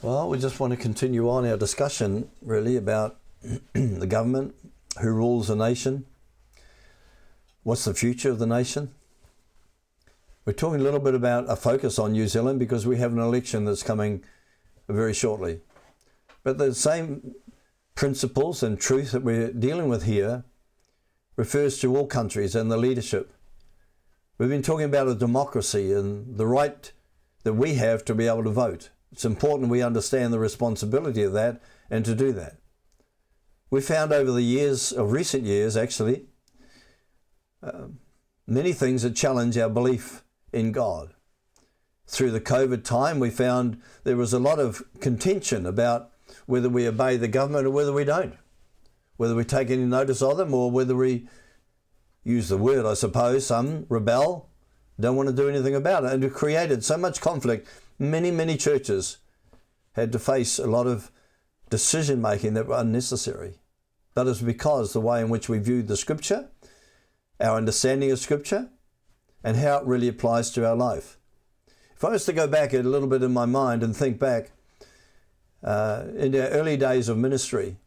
Well, we just want to continue on our discussion really about the government, who rules the nation, what's the future of the nation. We're talking a little bit about a focus on New Zealand because we have an election that's coming very shortly. But the same principles and truth that we're dealing with here refers to all countries and the leadership. We've been talking about a democracy and the right that we have to be able to vote. It's important we understand the responsibility of that and to do that. We found over the years, of recent years actually, many things that challenge our belief in God. Through the COVID time, we found there was a lot of contention about whether we obey the government or whether we don't, whether we take any notice of them or whether we use the word, I suppose, some rebel, don't want to do anything about it. And it created so much conflict. Many churches had to face a lot of decision making that were unnecessary. That is because the way in which we viewed the scripture, our understanding of scripture, and how it really applies to our life. If I was to go back a little bit in my mind and think back in our early days of ministry,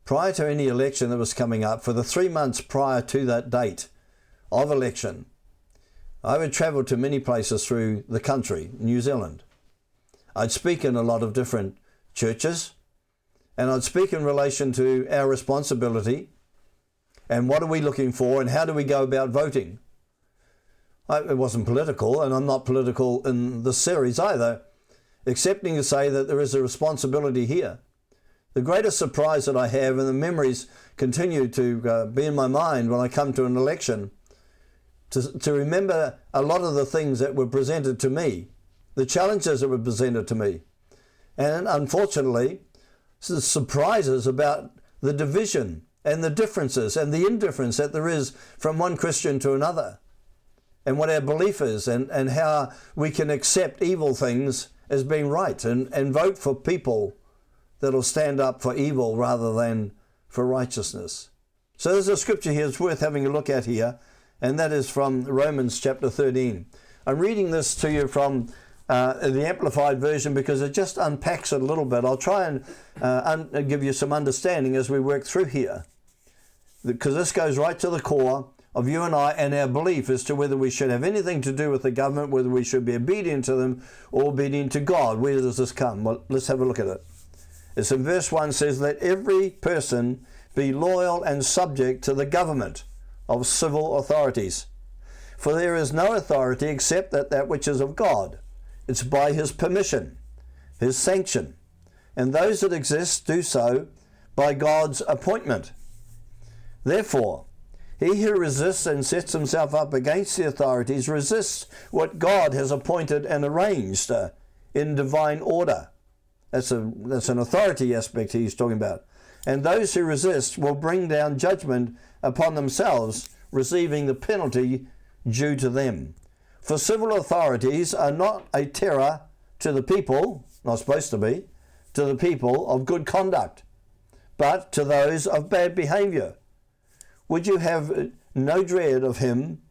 prior to any election that was coming up, for the 3 months prior to that date of election, I would travel to many places through the country, New Zealand. I'd speak in a lot of different churches, and I'd speak in relation to our responsibility and what are we looking for and how do we go about voting. It wasn't political, and I'm not political in this series either, excepting to say that there is a responsibility here. The greatest surprise that I have, and the memories continue to be in my mind when I come to an election, to remember a lot of the things that were presented to me, the challenges that were presented to me, and unfortunately, the surprises about the division and the differences and the indifference that there is from one Christian to another, and what our belief is, and how we can accept evil things as being right and vote for people that will stand up for evil rather than for righteousness. So there's a scripture here that's worth having a look at here, and that is from Romans chapter 13. I'm reading this to you from the Amplified Version because it just unpacks it a little bit. I'll try and give you some understanding as we work through here, because this goes right to the core of you and I and our belief as to whether we should have anything to do with the government, whether we should be obedient to them or obedient to God. Where does this come? Well, let's have a look at it. It's in verse 1 says, "Let every person be loyal and subject to the government of civil authorities. For there is no authority except that which is of God. It's by his permission, his sanction. And those that exist do so by God's appointment. Therefore, he who resists and sets himself up against the authorities resists what God has appointed and arranged in divine order." That's an authority aspect he's talking about. "And those who resist will bring down judgment upon themselves, receiving the penalty due to them. For civil authorities are not a terror to the people, not supposed to be, to the people of good conduct, but to those of bad behaviour. Would you have no dread of him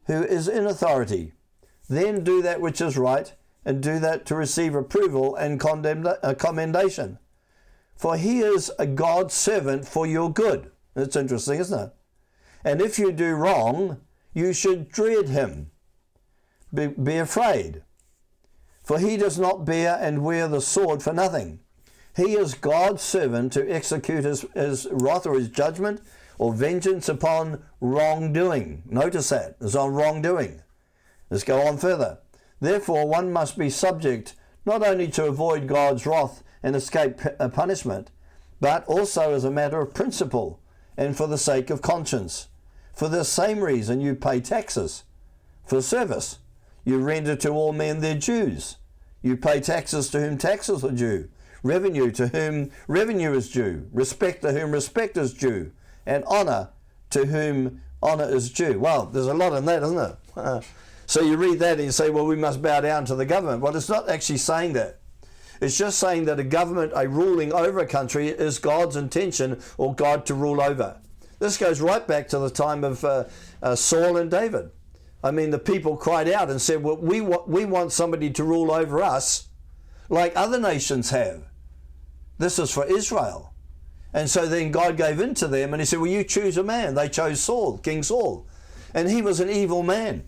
who is in authority? Then do that which is right, and do that to receive approval and commendation. For he is a God's servant for your good." That's interesting, isn't it? "And if you do wrong, you should dread him. Be afraid. For he does not bear and wear the sword for nothing. He is God's servant to execute his wrath or his judgment or vengeance upon wrongdoing." Notice that. It's on wrongdoing. Let's go on further. "Therefore one must be subject not only to avoid God's wrath and escape punishment, but also as a matter of principle and for the sake of conscience. For this same reason you pay taxes. For service you render to all men their dues. You pay taxes to whom taxes are due, revenue to whom revenue is due, respect to whom respect is due, and honour to whom honour is due." Well, there's a lot in that, isn't it? So you read that and you say, well, we must bow down to the government. Well, it's not actually saying that. It's just saying that a government, a ruling over a country, is God's intention or God to rule over. This goes right back to the time of Saul and David. I mean, the people cried out and said, well, we want somebody to rule over us like other nations have. This is for Israel. And so then God gave in to them and he said, well, you choose a man. They chose Saul, King Saul. And he was an evil man.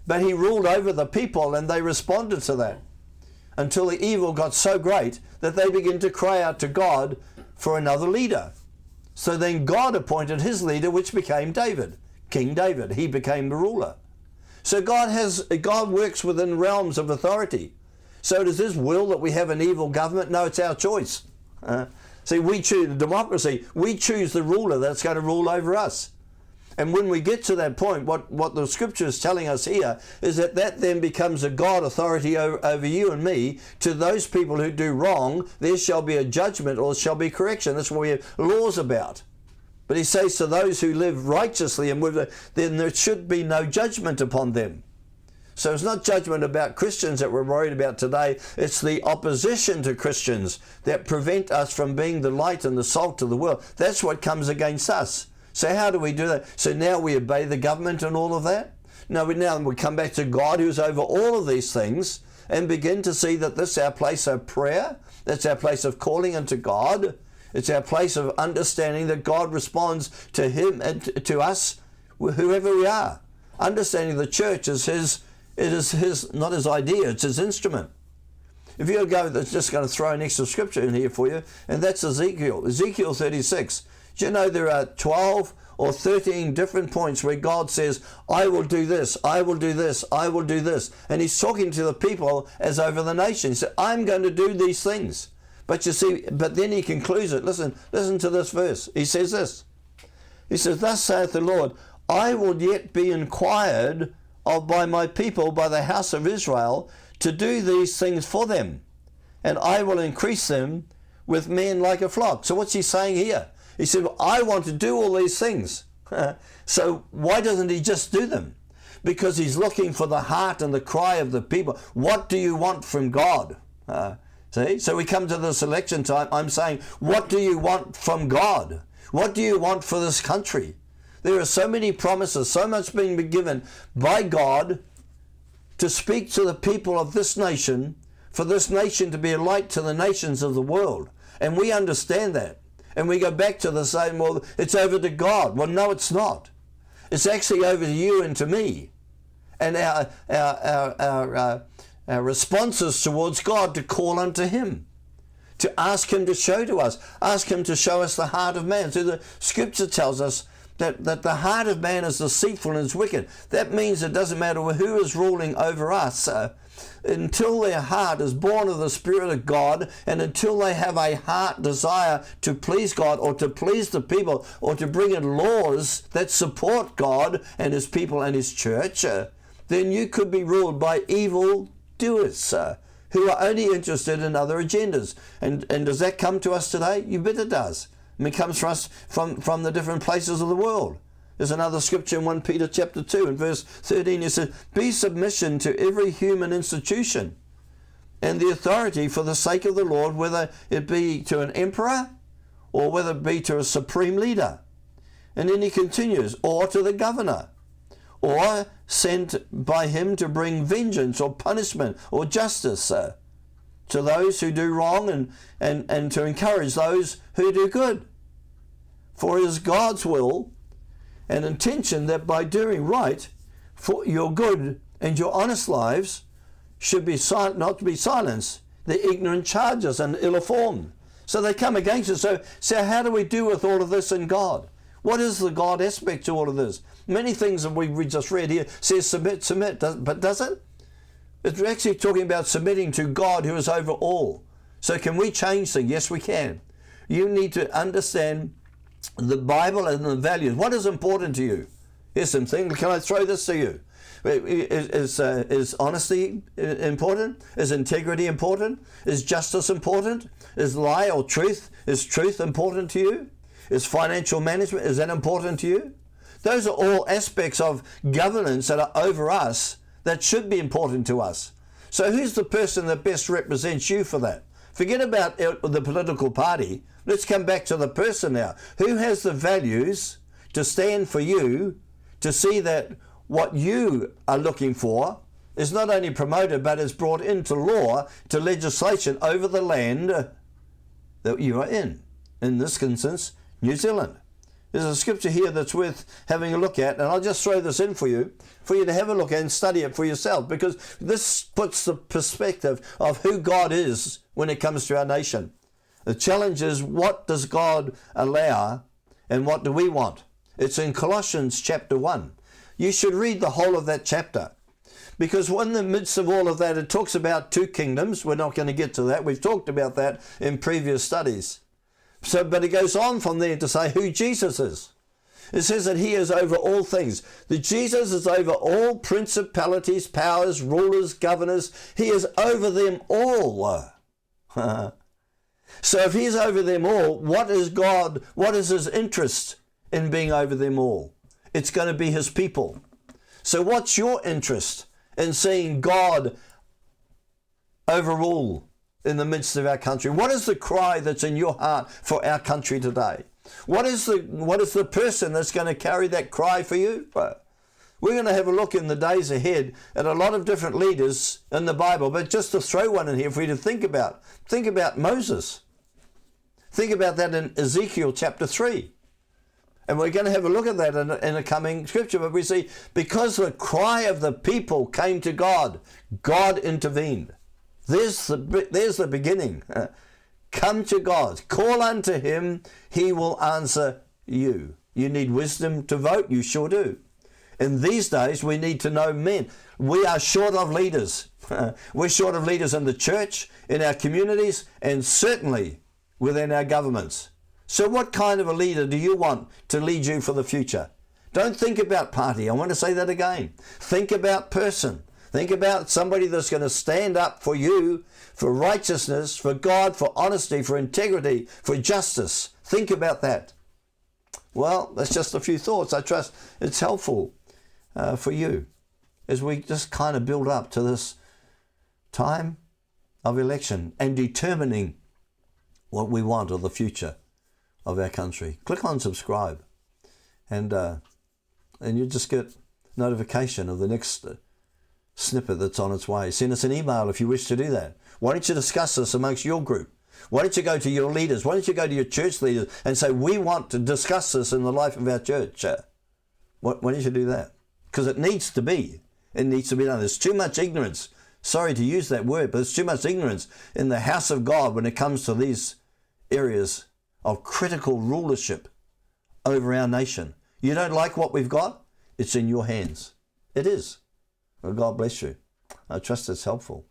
But he ruled over the people and they responded to that until the evil got so great that they began to cry out to God for another leader. So then God appointed his leader, which became David, King David. He became the ruler. So God works within realms of authority. So does his will that we have an evil government? No, it's our choice. See, we choose democracy. We choose the ruler that's going to rule over us. And when we get to that point, what the scripture is telling us here is that then becomes a God authority over you and me. To those people who do wrong, there shall be a judgment or shall be correction. That's what we have laws about. But he says to those who live righteously and then there should be no judgment upon them. So it's not judgment about Christians that we're worried about today. It's the opposition to Christians that prevent us from being the light and the salt of the world. That's what comes against us. So how do we do that? So now we obey the government and all of that? No, now we come back to God who's over all of these things and begin to see that this is our place of prayer. That's our place of calling unto God. It's our place of understanding that God responds to him and to us, whoever we are. Understanding the church is his, not his idea, it's his instrument. If you go, that's just going to throw an extra scripture in here for you, and that's Ezekiel 36. Do you know there are 12 or 13 different points where God says, I will do this, I will do this, I will do this. And he's talking to the people as over the nation. He said, I'm going to do these things. But you see, but then he concludes it. Listen to this verse. He says this. He says, thus saith the Lord, I will yet be inquired of by my people, by the house of Israel, to do these things for them. And I will increase them with men like a flock. So what's he saying here? He said, well, I want to do all these things. So why doesn't he just do them? Because he's looking for the heart and the cry of the people. What do you want from God? See? So we come to this election time. I'm saying, what do you want from God? What do you want for this country? There are so many promises, so much being given by God to speak to the people of this nation, for this nation to be a light to the nations of the world. And we understand that. And we go back to the same, well, it's over to God. Well, no, it's not. It's actually over to you and to me. And our responses towards God to call unto him, to ask him to show to us, ask him to show us the heart of man. So the scripture tells us that the heart of man is deceitful and is wicked. That means it doesn't matter who is ruling over us, until their heart is born of the Spirit of God, and until they have a heart desire to please God or to please the people or to bring in laws that support God and his people and his church, then you could be ruled by evil doers who are only interested in other agendas. And does that come to us today? You bet it does. I mean, it comes from us from the different places of the world. There's another scripture in 1 Peter chapter 2 and verse 13. It says, be submission to every human institution and the authority for the sake of the Lord, whether it be to an emperor or whether it be to a supreme leader. And then he continues, or to the governor, or sent by him to bring vengeance or punishment or justice to those who do wrong and to encourage those who do good. For it is God's will and intention that by doing right, for your good and your honest lives should be not to be silenced, the ignorant charges and ill-informed. So they come against us. So how do we do with all of this in God? What is the God aspect to all of this? Many things that we just read here says submit, but does it? It's actually talking about submitting to God who is over all. So can we change things? Yes, we can. You need to understand the Bible and the values. What is important to you? Here's some things. Can I throw this to you? Is honesty important? Is integrity important? Is justice important? Is lie or truth? Is truth important to you? Is financial management, is that important to you? Those are all aspects of governance that are over us that should be important to us. So who's the person that best represents you for that? Forget about the political party. Let's come back to the person now. Who has the values to stand for you, to see that what you are looking for is not only promoted, but is brought into law, to legislation over the land that you are in this instance, New Zealand. There's a scripture here that's worth having a look at, and I'll just throw this in for you to have a look at and study it for yourself, because this puts the perspective of who God is when it comes to our nation. The challenge is, what does God allow and what do we want? It's in Colossians chapter 1. You should read the whole of that chapter, because in the midst of all of that, it talks about two kingdoms. We're not going to get to that. We've talked about that in previous studies. But it goes on from there to say who Jesus is. It says that he is over all things. That Jesus is over all principalities, powers, rulers, governors. He is over them all. So if he's over them all, what is God? What is his interest in being over them all? It's going to be his people. So what's your interest in seeing God overrule in the midst of our country? What is the cry that's in your heart for our country today? What is the person that's going to carry that cry for you? We're going to have a look in the days ahead at a lot of different leaders in the Bible, but just to throw one in here for you to think about. Think about Moses. Think about that in Ezekiel chapter 3. And we're going to have a look at that in a coming scripture. But we see, because the cry of the people came to God, God intervened. There's the beginning. Come to God. Call unto him. He will answer you. You need wisdom to vote? You sure do. In these days, we need to know men. We are short of leaders. We're short of leaders in the church, in our communities, and certainly within our governments. So what kind of a leader do you want to lead you for the future? Don't think about party. I want to say that again. Think about person. Think about somebody that's going to stand up for you, for righteousness, for God, for honesty, for integrity, for justice. Think about that. Well, that's just a few thoughts. I trust it's helpful for you as we just kind of build up to this time of election and determining what we want of the future of our country. Click on subscribe, and you just get notification of the next snippet that's on its way. Send us an email if you wish to do that. Why don't you discuss this amongst your group? Why don't you go to your leaders? Why don't you go to your church leaders and say, we want to discuss this in the life of our church? Why don't you do that? Because it needs to be. It needs to be done. There's too much ignorance. Sorry to use that word, but there's too much ignorance in the house of God when it comes to these areas of critical rulership over our nation. You don't like what we've got? It's in your hands. It is. Well, God bless you. I trust it's helpful.